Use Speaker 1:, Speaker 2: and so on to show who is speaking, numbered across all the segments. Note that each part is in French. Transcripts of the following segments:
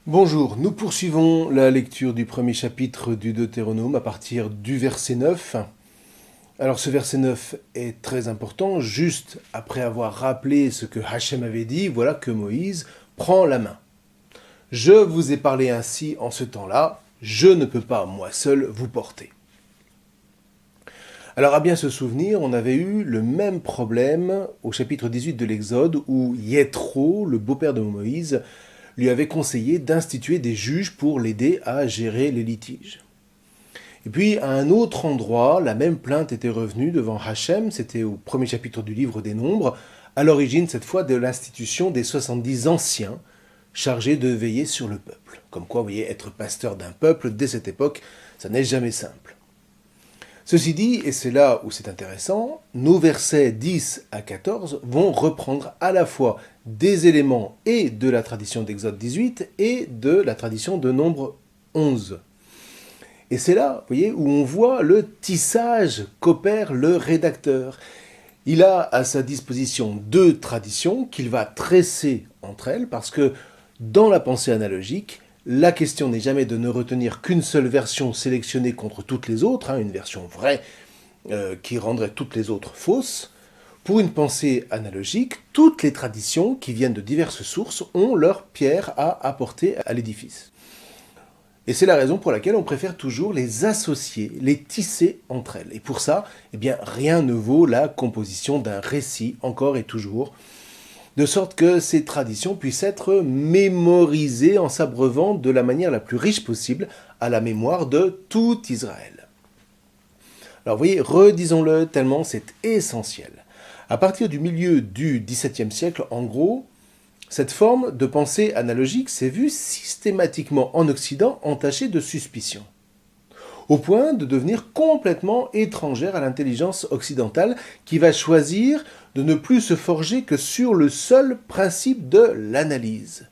Speaker 1: Bonjour, nous poursuivons la lecture du premier chapitre du Deutéronome à partir du verset 9. Alors ce verset 9 est très important, juste après avoir rappelé ce que Hachem avait dit, voilà que Moïse prend la main. Je vous ai parlé ainsi en ce temps-là, je ne peux pas moi seul vous porter. Alors à bien se souvenir, on avait eu le même problème au chapitre 18 de l'Exode où Yéthro, le beau-père de Moïse, lui avait conseillé d'instituer des juges pour l'aider à gérer les litiges. Et puis, à un autre endroit, la même plainte était revenue devant Hachem, c'était au premier chapitre du livre des Nombres, à l'origine cette fois de l'institution des 70 anciens chargés de veiller sur le peuple. Comme quoi, vous voyez, être pasteur d'un peuple, dès cette époque, ça n'est jamais simple. Ceci dit, et c'est là où c'est intéressant, nos versets 10 à 14 vont reprendre à la fois des éléments et de la tradition d'Exode 18 et de la tradition de Nombre 11. Et c'est là, vous voyez, où on voit le tissage qu'opère le rédacteur. Il a à sa disposition deux traditions qu'il va tresser entre elles parce que dans la pensée analogique, la question n'est jamais de ne retenir qu'une seule version sélectionnée contre toutes les autres, une version vraie qui rendrait toutes les autres fausses. Pour une pensée analogique, toutes les traditions qui viennent de diverses sources ont leur pierre à apporter à l'édifice. Et c'est la raison pour laquelle on préfère toujours les associer, les tisser entre elles. Et pour ça, eh bien, rien ne vaut la composition d'un récit, encore et toujours, de sorte que ces traditions puissent être mémorisées en s'abreuvant de la manière la plus riche possible à la mémoire de tout Israël. Alors vous voyez, redisons-le tellement c'est essentiel. À partir du milieu du XVIIe siècle, en gros, cette forme de pensée analogique s'est vue systématiquement en Occident entachée de suspicion, au point de devenir complètement étrangère à l'intelligence occidentale qui va choisir de ne plus se forger que sur le seul principe de l'analyse.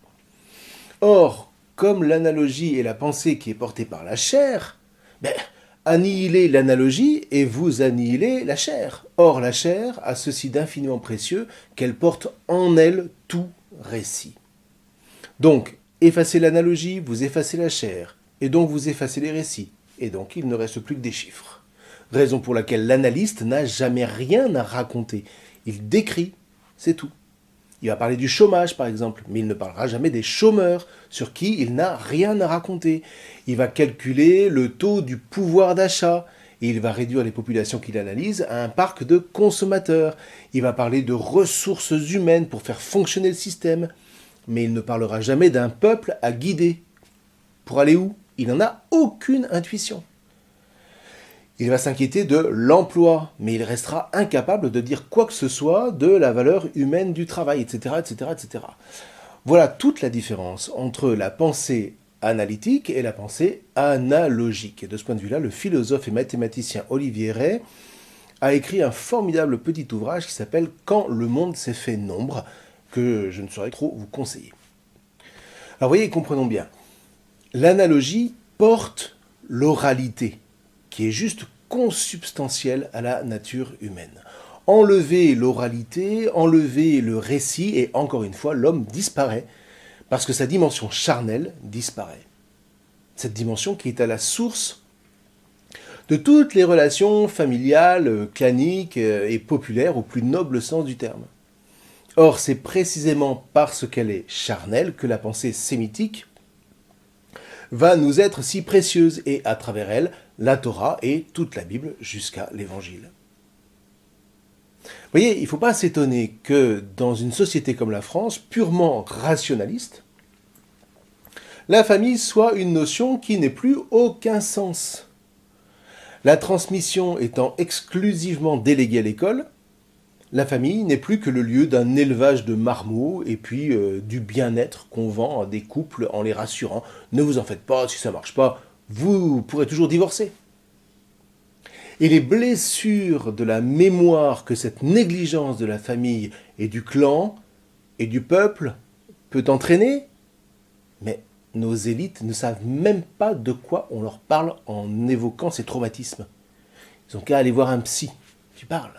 Speaker 1: Or, comme l'analogie est la pensée qui est portée par la chair, annihilez l'analogie et vous annihilez la chair. Or, la chair a ceci d'infiniment précieux qu'elle porte en elle tout récit. Donc, effacez l'analogie, vous effacez la chair, et donc vous effacez les récits, et donc il ne reste plus que des chiffres. Raison pour laquelle l'analyste n'a jamais rien à raconter. Il décrit, c'est tout. Il va parler du chômage, par exemple, mais il ne parlera jamais des chômeurs, sur qui il n'a rien à raconter. Il va calculer le taux du pouvoir d'achat, et il va réduire les populations qu'il analyse à un parc de consommateurs. Il va parler de ressources humaines pour faire fonctionner le système, mais il ne parlera jamais d'un peuple à guider. Pour aller où? Il n'en a aucune intuition. Il va s'inquiéter de l'emploi, mais il restera incapable de dire quoi que ce soit de la valeur humaine du travail, etc., etc., etc. Voilà toute la différence entre la pensée analytique et la pensée analogique. Et de ce point de vue-là, le philosophe et mathématicien Olivier Rey a écrit un formidable petit ouvrage qui s'appelle « Quand le monde s'est fait nombre », que je ne saurais trop vous conseiller. Alors voyez, comprenons bien. L'analogie porte l'oralité, qui est juste consubstantielle à la nature humaine. Enlever l'oralité, enlever le récit, et encore une fois, l'homme disparaît, parce que sa dimension charnelle disparaît. Cette dimension qui est à la source de toutes les relations familiales, claniques et populaires au plus noble sens du terme. Or, c'est précisément parce qu'elle est charnelle que la pensée sémitique va nous être si précieuse, et à travers elle, la Torah et toute la Bible jusqu'à l'Évangile. Vous voyez, il ne faut pas s'étonner que dans une société comme la France, purement rationaliste, la famille soit une notion qui n'ait plus aucun sens. La transmission étant exclusivement déléguée à l'école, la famille n'est plus que le lieu d'un élevage de marmots et puis du bien-être qu'on vend à des couples en les rassurant. Ne vous en faites pas, si ça ne marche pas, vous pourrez toujours divorcer. Et les blessures de la mémoire que cette négligence de la famille et du clan et du peuple peut entraîner, mais nos élites ne savent même pas de quoi on leur parle en évoquant ces traumatismes. Ils n'ont qu'à aller voir un psy qui parle.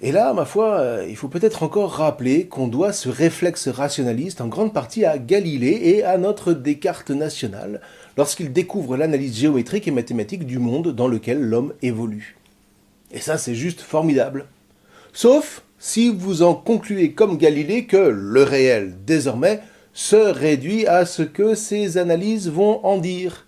Speaker 1: Et là, ma foi, il faut peut-être encore rappeler qu'on doit ce réflexe rationaliste en grande partie à Galilée et à notre Descartes national, lorsqu'il découvre l'analyse géométrique et mathématique du monde dans lequel l'homme évolue. Et ça, c'est juste formidable. Sauf si vous en concluez comme Galilée que le réel, désormais, se réduit à ce que ces analyses vont en dire.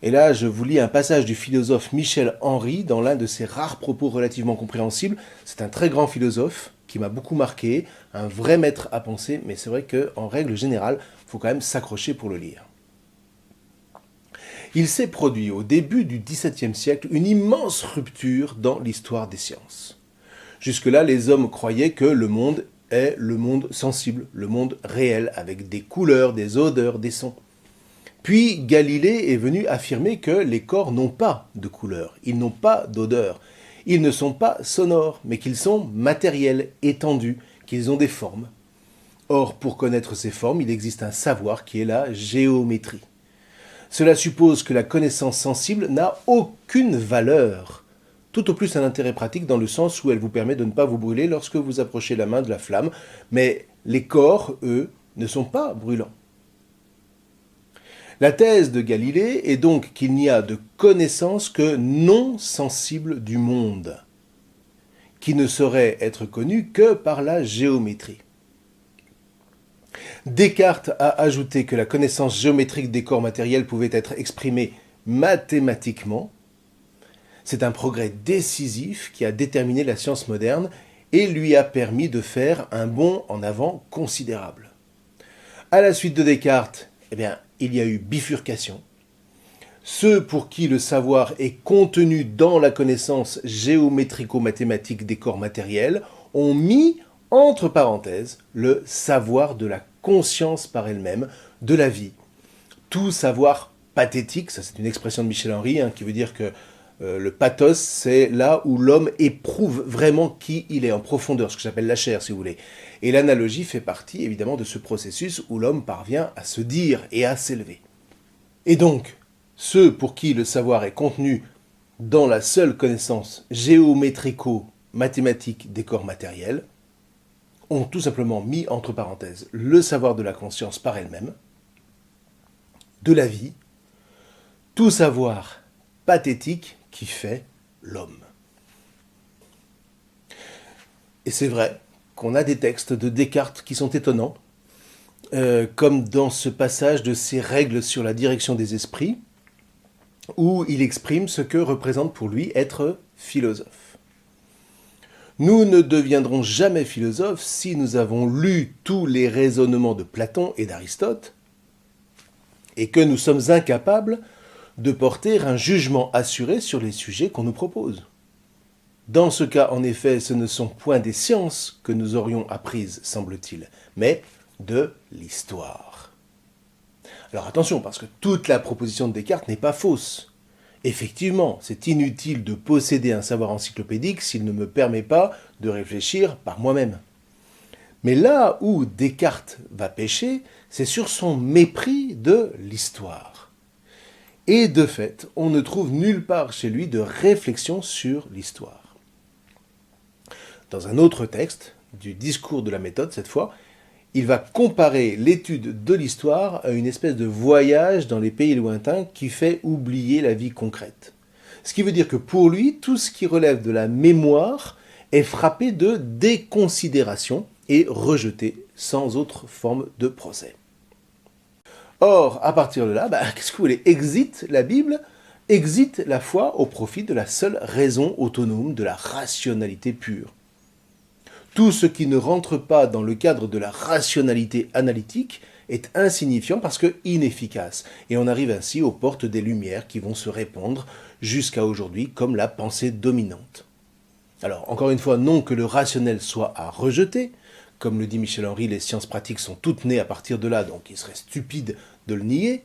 Speaker 1: Et là, je vous lis un passage du philosophe Michel Henry dans l'un de ses rares propos relativement compréhensibles. C'est un très grand philosophe qui m'a beaucoup marqué, un vrai maître à penser, mais c'est vrai qu'en règle générale, il faut quand même s'accrocher pour le lire. Il s'est produit au début du XVIIe siècle une immense rupture dans l'histoire des sciences. Jusque-là, les hommes croyaient que le monde est le monde sensible, le monde réel, avec des couleurs, des odeurs, des sons. Puis Galilée est venu affirmer que les corps n'ont pas de couleur, ils n'ont pas d'odeur, ils ne sont pas sonores, mais qu'ils sont matériels, étendus, qu'ils ont des formes. Or, pour connaître ces formes, il existe un savoir qui est la géométrie. Cela suppose que la connaissance sensible n'a aucune valeur, tout au plus un intérêt pratique dans le sens où elle vous permet de ne pas vous brûler lorsque vous approchez la main de la flamme, mais les corps, eux, ne sont pas brûlants. La thèse de Galilée est donc qu'il n'y a de connaissance que non sensible du monde, qui ne saurait être connue que par la géométrie. Descartes a ajouté que la connaissance géométrique des corps matériels pouvait être exprimée mathématiquement. C'est un progrès décisif qui a déterminé la science moderne et lui a permis de faire un bond en avant considérable. À la suite de Descartes, il y a eu bifurcation. Ceux pour qui le savoir est contenu dans la connaissance géométrico-mathématique des corps matériels ont mis entre parenthèses le savoir de la conscience par elle-même, de la vie. Tout savoir pathétique, ça c'est une expression de Michel Henry, qui veut dire que le pathos, c'est là où l'homme éprouve vraiment qui il est, en profondeur, ce que j'appelle la chair, si vous voulez. Et l'analogie fait partie, évidemment, de ce processus où l'homme parvient à se dire et à s'élever. Et donc, ceux pour qui le savoir est contenu dans la seule connaissance géométrico-mathématique des corps matériels, ont tout simplement mis entre parenthèses le savoir de la conscience par elle-même, de la vie, tout savoir pathétique qui fait l'homme. Et c'est vrai qu'on a des textes de Descartes qui sont étonnants, comme dans ce passage de ses règles sur la direction des esprits, où il exprime ce que représente pour lui être philosophe. Nous ne deviendrons jamais philosophes si nous avons lu tous les raisonnements de Platon et d'Aristote, et que nous sommes incapables de porter un jugement assuré sur les sujets qu'on nous propose. Dans ce cas, en effet, ce ne sont point des sciences que nous aurions apprises, semble-t-il, mais de l'histoire. Alors attention, parce que toute la proposition de Descartes n'est pas fausse. Effectivement, c'est inutile de posséder un savoir encyclopédique s'il ne me permet pas de réfléchir par moi-même. Mais là où Descartes va pécher, c'est sur son mépris de l'histoire. Et de fait, on ne trouve nulle part chez lui de réflexion sur l'histoire. Dans un autre texte, du discours de la méthode cette fois, il va comparer l'étude de l'histoire à une espèce de voyage dans les pays lointains qui fait oublier la vie concrète. Ce qui veut dire que pour lui, tout ce qui relève de la mémoire est frappé de déconsidération et rejeté sans autre forme de procès. Or, à partir de là, qu'est-ce que vous voulez ? Exit la Bible, exit la foi au profit de la seule raison autonome, de la rationalité pure. Tout ce qui ne rentre pas dans le cadre de la rationalité analytique est insignifiant parce que inefficace. Et on arrive ainsi aux portes des Lumières qui vont se répandre jusqu'à aujourd'hui comme la pensée dominante. Alors, encore une fois, non que le rationnel soit à rejeter. Comme le dit Michel Henry, les sciences pratiques sont toutes nées à partir de là, donc il serait stupide de le nier.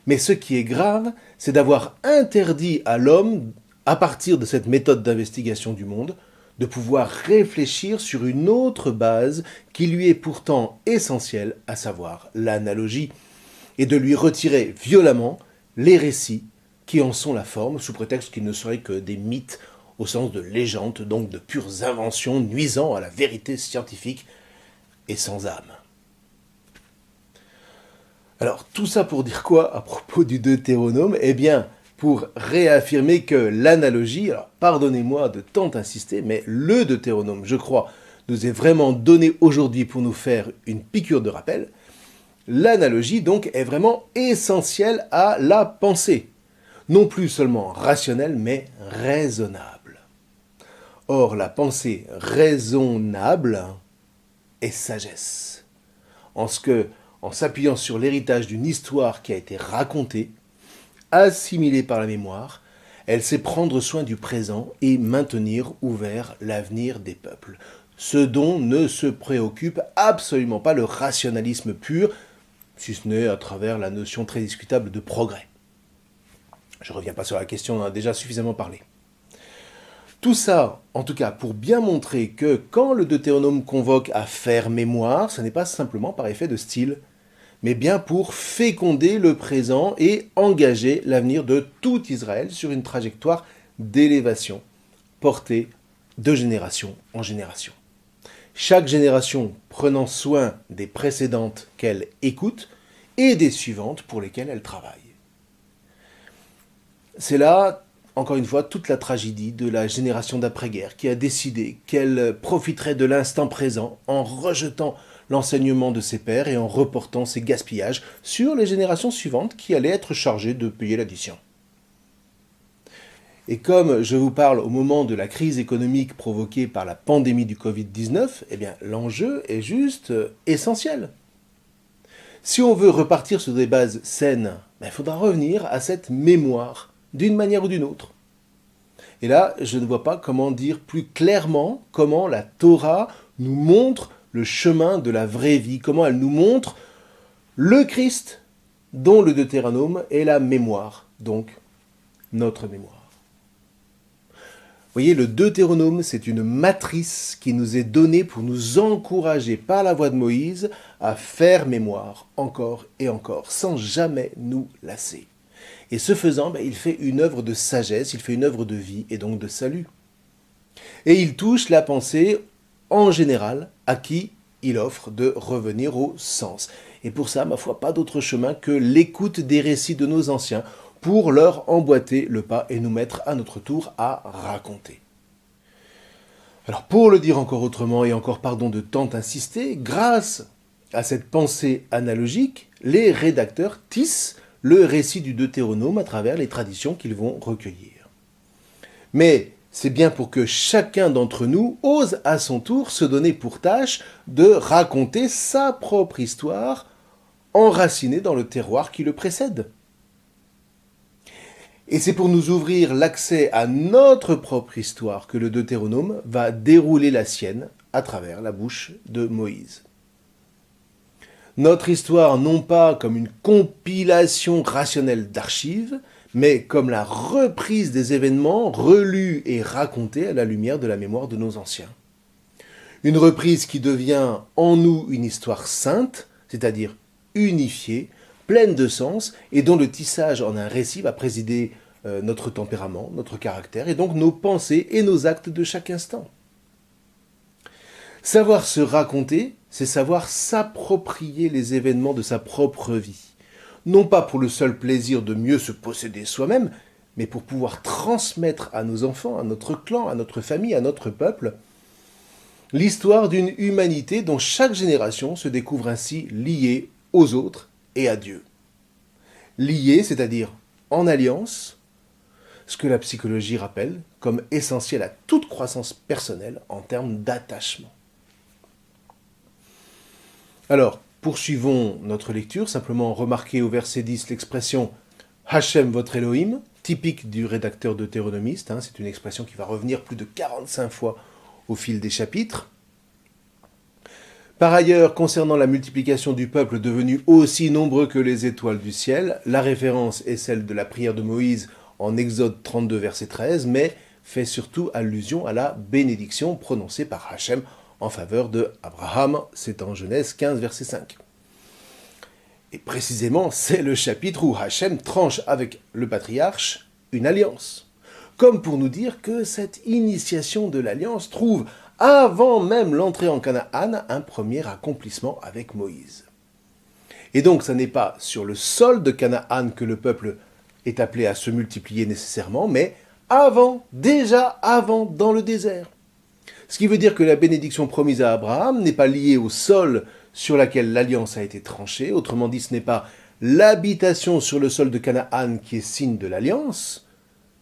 Speaker 1: Mais ce qui est grave, c'est d'avoir interdit à l'homme, à partir de cette méthode d'investigation du monde, de pouvoir réfléchir sur une autre base qui lui est pourtant essentielle, à savoir l'analogie, et de lui retirer violemment les récits qui en sont la forme, sous prétexte qu'ils ne seraient que des mythes au sens de légende, donc de pures inventions nuisant à la vérité scientifique et sans âme. Alors, tout ça pour dire quoi à propos du Deutéronome? Eh bien, pour réaffirmer que l'analogie, alors pardonnez-moi de tant insister, mais le Deutéronome, je crois, nous est vraiment donné aujourd'hui pour nous faire une piqûre de rappel. L'analogie, donc, est vraiment essentielle à la pensée. Non plus seulement rationnelle, mais raisonnable. Or, la pensée raisonnable est sagesse. En s'appuyant sur l'héritage d'une histoire qui a été racontée, assimilée par la mémoire, elle sait prendre soin du présent et maintenir ouvert l'avenir des peuples. Ce dont ne se préoccupe absolument pas le rationalisme pur, si ce n'est à travers la notion très discutable de progrès. Je ne reviens pas sur la question, on en a déjà suffisamment parlé. Tout ça, en tout cas, pour bien montrer que quand le Deutéronome convoque à faire mémoire, ce n'est pas simplement par effet de style, mais bien pour féconder le présent et engager l'avenir de tout Israël sur une trajectoire d'élévation, portée de génération en génération. Chaque génération prenant soin des précédentes qu'elle écoute et des suivantes pour lesquelles elle travaille. C'est là, encore une fois, toute la tragédie de la génération d'après-guerre qui a décidé qu'elle profiterait de l'instant présent en rejetant l'enseignement de ses pairs et en reportant ses gaspillages sur les générations suivantes qui allaient être chargées de payer l'addition. Et comme je vous parle au moment de la crise économique provoquée par la pandémie du Covid-19, eh bien l'enjeu est juste essentiel. Si on veut repartir sur des bases saines, il faudra revenir à cette mémoire, d'une manière ou d'une autre. Et là, je ne vois pas comment dire plus clairement comment la Torah nous montre le chemin de la vraie vie, comment elle nous montre le Christ, dont le Deutéronome est la mémoire, donc notre mémoire. Vous voyez, le Deutéronome, c'est une matrice qui nous est donnée pour nous encourager par la voix de Moïse à faire mémoire encore et encore, sans jamais nous lasser. Et ce faisant, il fait une œuvre de sagesse, il fait une œuvre de vie et donc de salut. Et il touche la pensée en général à qui il offre de revenir au sens. Et pour ça, ma foi, pas d'autre chemin que l'écoute des récits de nos anciens pour leur emboîter le pas et nous mettre à notre tour à raconter. Alors pour le dire encore autrement et encore pardon de tant insister, grâce à cette pensée analogique, les rédacteurs tissent le récit du Deutéronome à travers les traditions qu'ils vont recueillir. Mais c'est bien pour que chacun d'entre nous ose à son tour se donner pour tâche de raconter sa propre histoire enracinée dans le terroir qui le précède. Et c'est pour nous ouvrir l'accès à notre propre histoire que le Deutéronome va dérouler la sienne à travers la bouche de Moïse. Notre histoire non pas comme une compilation rationnelle d'archives, mais comme la reprise des événements relus et racontés à la lumière de la mémoire de nos anciens. Une reprise qui devient en nous une histoire sainte, c'est-à-dire unifiée, pleine de sens, et dont le tissage en un récit va présider notre tempérament, notre caractère, et donc nos pensées et nos actes de chaque instant. Savoir se raconter, c'est savoir s'approprier les événements de sa propre vie. Non pas pour le seul plaisir de mieux se posséder soi-même, mais pour pouvoir transmettre à nos enfants, à notre clan, à notre famille, à notre peuple, l'histoire d'une humanité dont chaque génération se découvre ainsi liée aux autres et à Dieu. Liée, c'est-à-dire en alliance, ce que la psychologie rappelle comme essentiel à toute croissance personnelle en termes d'attachement. Alors, poursuivons notre lecture, simplement remarquez au verset 10 l'expression « Hachem votre Elohim », typique du rédacteur deutéronomiste, c'est une expression qui va revenir plus de 45 fois au fil des chapitres. Par ailleurs, concernant la multiplication du peuple devenu aussi nombreux que les étoiles du ciel, la référence est celle de la prière de Moïse en Exode 32, verset 13, mais fait surtout allusion à la bénédiction prononcée par Hachem en faveur de Abraham, c'est en Genèse 15, verset 5. Et précisément, c'est le chapitre où Hachem tranche avec le patriarche une alliance. comme pour nous dire que cette initiation de l'alliance trouve, avant même l'entrée en Canaan, un premier accomplissement avec Moïse. Et donc, ce n'est pas sur le sol de Canaan que le peuple est appelé à se multiplier nécessairement, mais avant, déjà avant, dans le désert. Ce qui veut dire que la bénédiction promise à Abraham n'est pas liée au sol sur lequel l'alliance a été tranchée, autrement dit, ce n'est pas l'habitation sur le sol de Canaan qui est signe de l'alliance,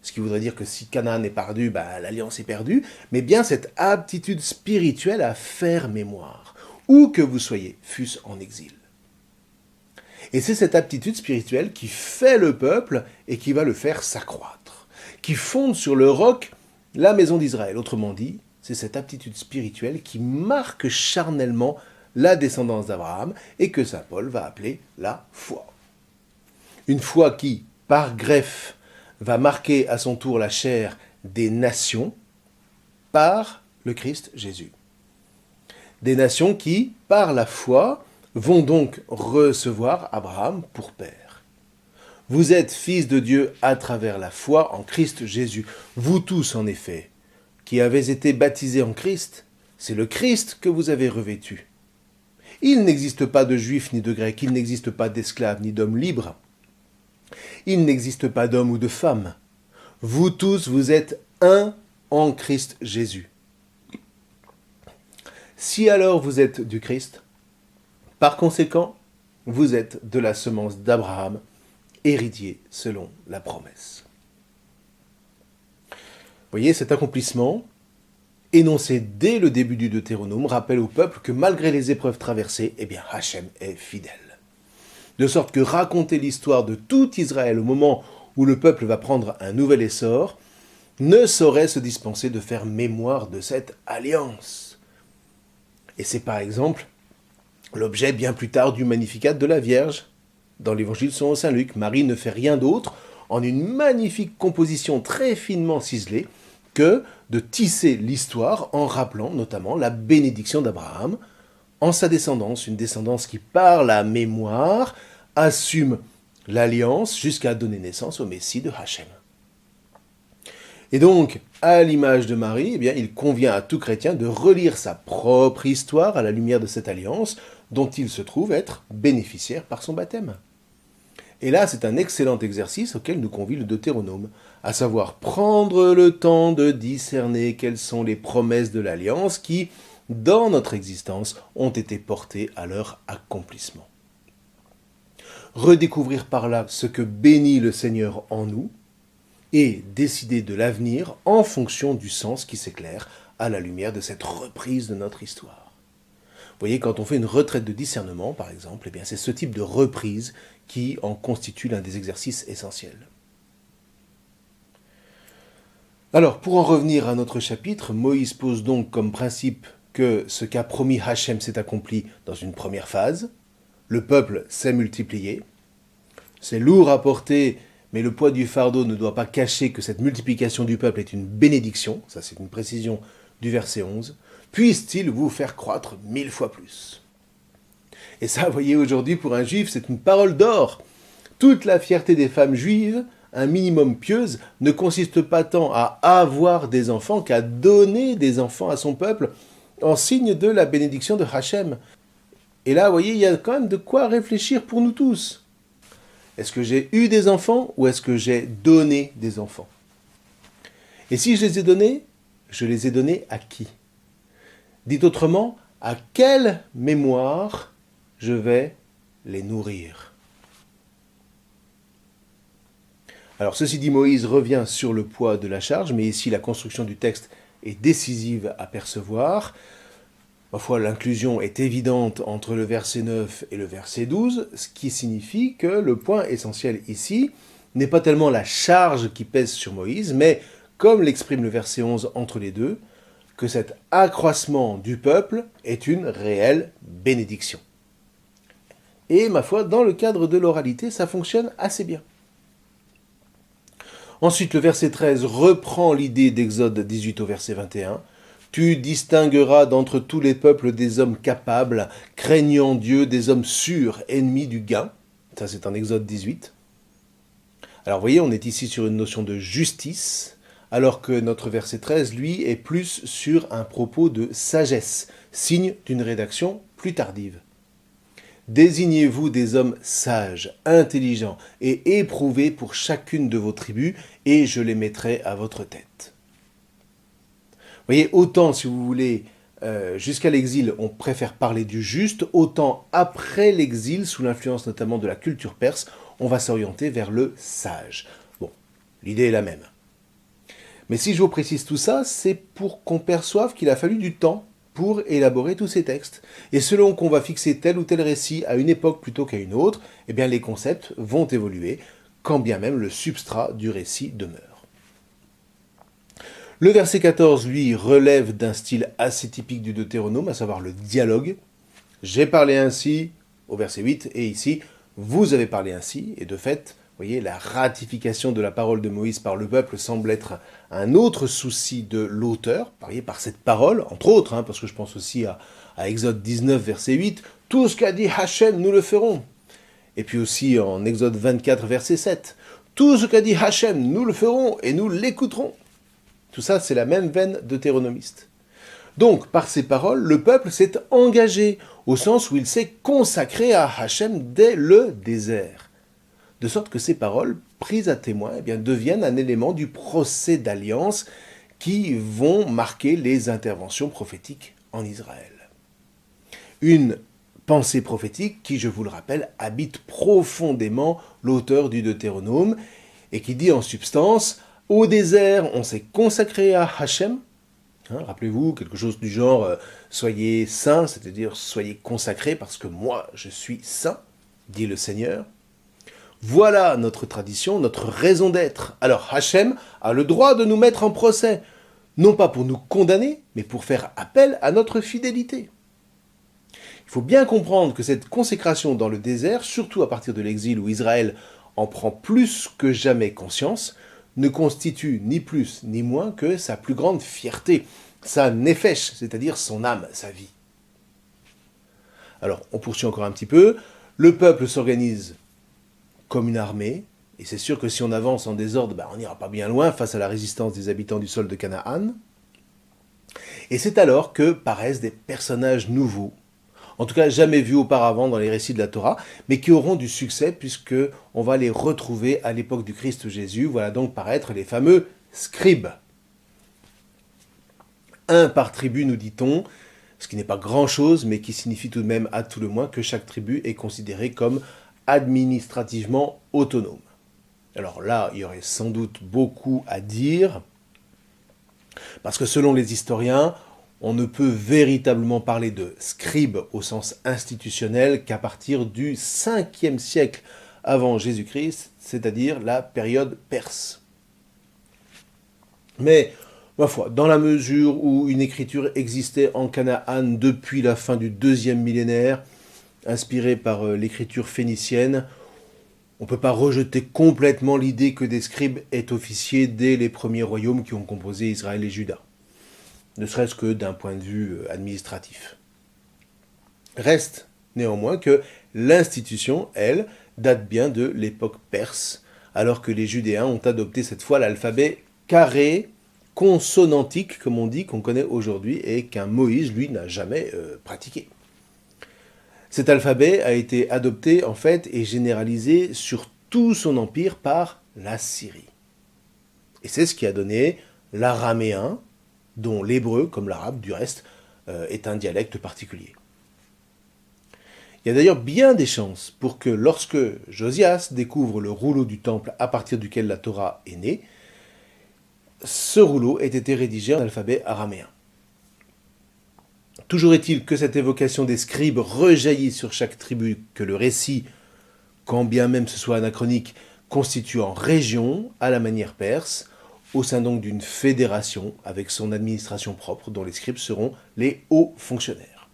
Speaker 1: ce qui voudrait dire que si Canaan est perdu, l'alliance est perdue, mais bien cette aptitude spirituelle à faire mémoire, où que vous soyez, fût-ce en exil. Et c'est cette aptitude spirituelle qui fait le peuple et qui va le faire s'accroître, qui fonde sur le roc la maison d'Israël. Autrement dit, c'est cette aptitude spirituelle qui marque charnellement la descendance d'Abraham et que saint Paul va appeler la foi. Une foi qui, par greffe, va marquer à son tour la chair des nations par le Christ Jésus. Des nations qui, par la foi, vont donc recevoir Abraham pour père. Vous êtes fils de Dieu à travers la foi en Christ Jésus. Vous tous, en effet, qui avez été baptisés en Christ, c'est le Christ que vous avez revêtu. Il n'existe pas de juif ni de grec, il n'existe pas d'esclave ni d'homme libre. Il n'existe pas d'homme ou de femme. Vous tous, vous êtes un en Christ Jésus. Si alors vous êtes du Christ, par conséquent, vous êtes de la semence d'Abraham, héritier selon la promesse. Vous voyez, cet accomplissement, énoncé dès le début du Deutéronome, rappelle au peuple que malgré les épreuves traversées, Hachem est fidèle. De sorte que raconter l'histoire de tout Israël au moment où le peuple va prendre un nouvel essor ne saurait se dispenser de faire mémoire de cette alliance. Et c'est par exemple l'objet bien plus tard du Magnificat de la Vierge. Dans l'évangile selon saint Luc, Marie ne fait rien d'autre, en une magnifique composition très finement ciselée, que de tisser l'histoire en rappelant notamment la bénédiction d'Abraham en sa descendance, une descendance qui, par la mémoire, assume l'alliance jusqu'à donner naissance au Messie de Hachem. Et donc, à l'image de Marie, il convient à tout chrétien de relire sa propre histoire à la lumière de cette alliance dont il se trouve être bénéficiaire par son baptême. Et là, c'est un excellent exercice auquel nous convie le Deutéronome, à savoir prendre le temps de discerner quelles sont les promesses de l'alliance qui, dans notre existence, ont été portées à leur accomplissement. Redécouvrir par là ce que bénit le Seigneur en nous, et décider de l'avenir en fonction du sens qui s'éclaire à la lumière de cette reprise de notre histoire. Vous voyez, quand on fait une retraite de discernement, par exemple, c'est ce type de reprise qui en constitue l'un des exercices essentiels. Alors, pour en revenir à notre chapitre, Moïse pose donc comme principe que ce qu'a promis Hachem s'est accompli dans une première phase. Le peuple s'est multiplié. C'est lourd à porter, mais le poids du fardeau ne doit pas cacher que cette multiplication du peuple est une bénédiction. Ça, c'est une précision du verset 11. Puisse-t-il vous faire croître 1000 fois plus. Et ça, vous voyez, aujourd'hui, pour un juif, c'est une parole d'or. Toute la fierté des femmes juives, un minimum pieuse, ne consiste pas tant à avoir des enfants qu'à donner des enfants à son peuple en signe de la bénédiction de Hachem. Et là, vous voyez, il y a quand même de quoi réfléchir pour nous tous. Est-ce que j'ai eu des enfants ou est-ce que j'ai donné des enfants? Et si je les ai donnés, je les ai donnés à qui? Dit autrement, à quelle mémoire je vais les nourrir? Alors, ceci dit, Moïse revient sur le poids de la charge, mais ici la construction du texte est décisive à percevoir. Parfois, l'inclusion est évidente entre le verset 9 et le verset 12, ce qui signifie que le point essentiel ici n'est pas tellement la charge qui pèse sur Moïse, mais, comme l'exprime le verset 11 entre les deux, que cet accroissement du peuple est une réelle bénédiction. Et, ma foi, dans le cadre de l'oralité, ça fonctionne assez bien. Ensuite, le verset 13 reprend l'idée d'Exode 18 au verset 21. « Tu distingueras d'entre tous les peuples des hommes capables, craignant Dieu, des hommes sûrs, ennemis du gain. » Ça, c'est en Exode 18. Alors, vous voyez, on est ici sur une notion de justice, alors que notre verset 13, lui, est plus sur un propos de sagesse, signe d'une rédaction plus tardive. Désignez-vous des hommes sages, intelligents et éprouvés pour chacune de vos tribus, et je les mettrai à votre tête. Vous voyez, autant, si vous voulez, jusqu'à l'exil, on préfère parler du juste, autant après l'exil, sous l'influence notamment de la culture perse, on va s'orienter vers le sage. Bon, l'idée est la même. Mais si je vous précise tout ça, c'est pour qu'on perçoive qu'il a fallu du temps pour élaborer tous ces textes. Et selon qu'on va fixer tel ou tel récit à une époque plutôt qu'à une autre, eh bien les concepts vont évoluer, quand bien même le substrat du récit demeure. Le verset 14, lui, relève d'un style assez typique du Deutéronome, à savoir le dialogue. J'ai parlé ainsi, au verset 8, et ici, vous avez parlé ainsi, et de fait, vous voyez, la ratification de la parole de Moïse par le peuple semble être un autre souci de l'auteur, par cette parole, entre autres, parce que je pense aussi à Exode 19, verset 8, « Tout ce qu'a dit Hachem, nous le ferons ». Et puis aussi en Exode 24, verset 7, « Tout ce qu'a dit Hachem, nous le ferons et nous l'écouterons ». Tout ça, c'est la même veine deutéronomiste. Donc, par ces paroles, le peuple s'est engagé, au sens où il s'est consacré à Hachem dès le désert. De sorte que ces paroles, prises à témoin, eh bien, deviennent un élément du procès d'alliance qui vont marquer les interventions prophétiques en Israël. Une pensée prophétique qui, je vous le rappelle, habite profondément l'auteur du Deutéronome et qui dit en substance « Au désert, on s'est consacré à Hachem ». Rappelez-vous, quelque chose du genre « Soyez saints », c'est-à-dire « Soyez consacrés parce que moi, je suis saint », dit le Seigneur. Voilà notre tradition, notre raison d'être. Alors Hachem a le droit de nous mettre en procès, non pas pour nous condamner, mais pour faire appel à notre fidélité. Il faut bien comprendre que cette consécration dans le désert, surtout à partir de l'exil où Israël en prend plus que jamais conscience, ne constitue ni plus ni moins que sa plus grande fierté, sa nefesh, c'est-à-dire son âme, sa vie. Alors, on poursuit encore un petit peu. Le peuple s'organise comme une armée, et c'est sûr que si on avance en désordre, on n'ira pas bien loin face à la résistance des habitants du sol de Canaan. Et c'est alors que paraissent des personnages nouveaux, en tout cas jamais vus auparavant dans les récits de la Torah, mais qui auront du succès puisque on va les retrouver à l'époque du Christ Jésus. Voilà donc paraître les fameux scribes. Un par tribu, nous dit-on, ce qui n'est pas grand-chose, mais qui signifie tout de même à tout le moins que chaque tribu est considérée comme administrativement autonome. Alors là, il y aurait sans doute beaucoup à dire, parce que selon les historiens, on ne peut véritablement parler de scribe au sens institutionnel qu'à partir du 5e siècle avant Jésus-Christ, c'est-à-dire la période perse. Mais, ma foi, dans la mesure où une écriture existait en Canaan depuis la fin du 2e millénaire, inspirée par l'écriture phénicienne, on ne peut pas rejeter complètement l'idée que des scribes aient officié dès les premiers royaumes qui ont composé Israël et Juda, ne serait-ce que d'un point de vue administratif. Reste néanmoins que l'institution, elle, date bien de l'époque perse, alors que les Judéens ont adopté cette fois l'alphabet carré, consonantique, comme on dit, qu'on connaît aujourd'hui, et qu'un Moïse, lui, n'a jamais pratiqué. Cet alphabet a été adopté, en fait, et généralisé sur tout son empire par l'Assyrie. Et c'est ce qui a donné l'araméen, dont l'hébreu, comme l'arabe du reste, est un dialecte particulier. Il y a d'ailleurs bien des chances pour que lorsque Josias découvre le rouleau du temple à partir duquel la Torah est née, ce rouleau ait été rédigé en alphabet araméen. Toujours est-il que cette évocation des scribes rejaillit sur chaque tribu, que le récit, quand bien même ce soit anachronique, constitue en région, à la manière perse, au sein donc d'une fédération avec son administration propre, dont les scribes seront les hauts fonctionnaires.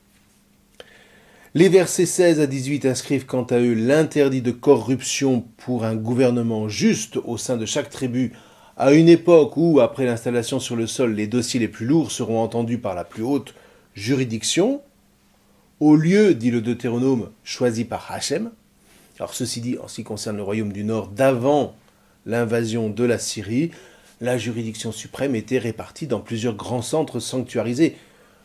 Speaker 1: Les versets 16 à 18 inscrivent quant à eux l'interdit de corruption pour un gouvernement juste au sein de chaque tribu, à une époque où, après l'installation sur le sol, les dossiers les plus lourds seront entendus par la plus haute juridiction, au lieu, dit le Deutéronome, choisi par Hachem. Alors ceci dit, en ce qui concerne le royaume du Nord, d'avant l'invasion de la Syrie, la juridiction suprême était répartie dans plusieurs grands centres sanctuarisés,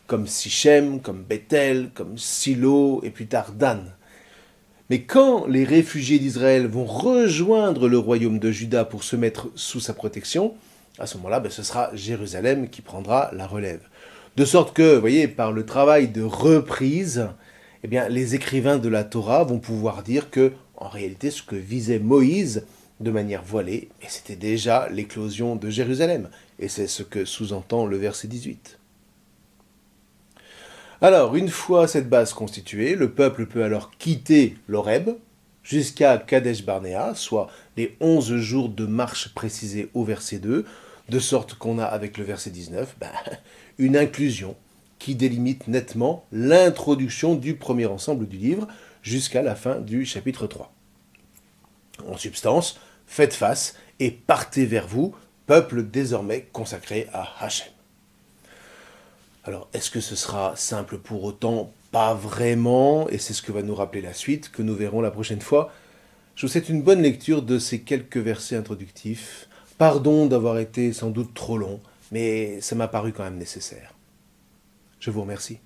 Speaker 1: comme Sichem, comme Bethel, comme Silo et plus tard Dan. Mais quand les réfugiés d'Israël vont rejoindre le royaume de Juda pour se mettre sous sa protection, à ce moment-là, ce sera Jérusalem qui prendra la relève. De sorte que, vous voyez, par le travail de reprise, les écrivains de la Torah vont pouvoir dire que, en réalité, ce que visait Moïse, de manière voilée, c'était déjà l'éclosion de Jérusalem. Et c'est ce que sous-entend le verset 18. Alors, une fois cette base constituée, le peuple peut alors quitter l'Horeb jusqu'à Kadesh Barnéa, soit les 11 jours de marche précisés au verset 2, de sorte qu'on a avec le verset 19 une inclusion qui délimite nettement l'introduction du premier ensemble du livre jusqu'à la fin du chapitre 3. En substance, faites face et partez vers vous, peuple désormais consacré à Hachem. Alors, est-ce que ce sera simple pour autant? Pas vraiment, et c'est ce que va nous rappeler la suite, que nous verrons la prochaine fois. Je vous souhaite une bonne lecture de ces quelques versets introductifs. Pardon d'avoir été sans doute trop long, mais ça m'a paru quand même nécessaire. Je vous remercie.